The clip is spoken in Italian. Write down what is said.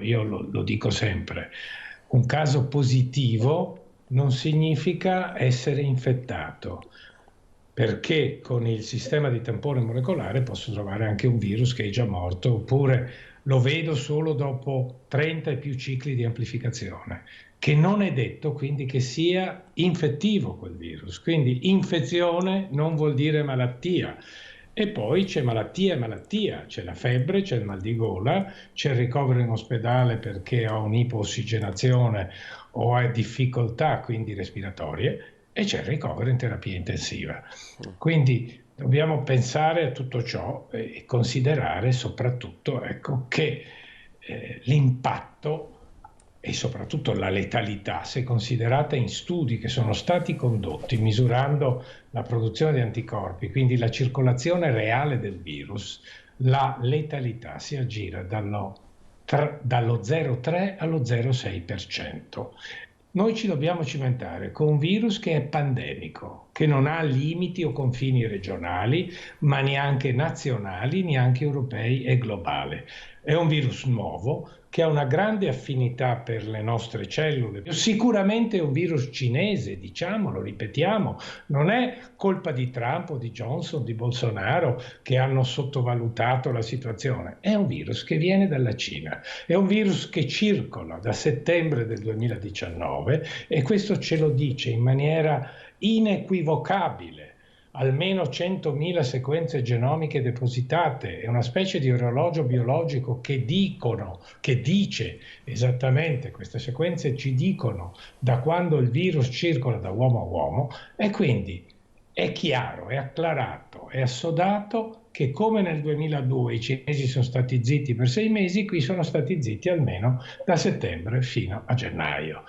io lo dico sempre, un caso positivo non significa essere infettato, perché con il sistema di tampone molecolare posso trovare anche un virus che è già morto, oppure lo vedo solo dopo 30 e più cicli di amplificazione, che non è detto quindi che sia infettivo quel virus. Quindi infezione non vuol dire malattia. E poi c'è malattia e malattia, c'è la febbre, c'è il mal di gola, c'è il ricovero in ospedale perché ho un'ipossigenazione o ha difficoltà quindi respiratorie, e c'è il ricovero in terapia intensiva. Quindi dobbiamo pensare a tutto ciò e considerare soprattutto, ecco, che l'impatto e soprattutto la letalità, se considerata in studi che sono stati condotti misurando la produzione di anticorpi, quindi la circolazione reale del virus, la letalità si aggira dallo 0,3 allo 0,6%. Noi ci dobbiamo cimentare con un virus che è pandemico, che non ha limiti o confini regionali, ma neanche nazionali, neanche europei e globale. È un virus nuovo che ha una grande affinità per le nostre cellule. Sicuramente è un virus cinese, diciamolo, ripetiamo, non è colpa di Trump o di Johnson, di Bolsonaro che hanno sottovalutato la situazione. È un virus che viene dalla Cina, è un virus che circola da settembre del 2019 e questo ce lo dice in maniera inequivocabile. Almeno 100.000 sequenze genomiche depositate, è una specie di orologio biologico che dice esattamente, queste sequenze ci dicono da quando il virus circola da uomo a uomo, e quindi è chiaro, è acclarato, è assodato che come nel 2002 i cinesi sono stati zitti per 6 mesi, qui sono stati zitti almeno da settembre fino a gennaio.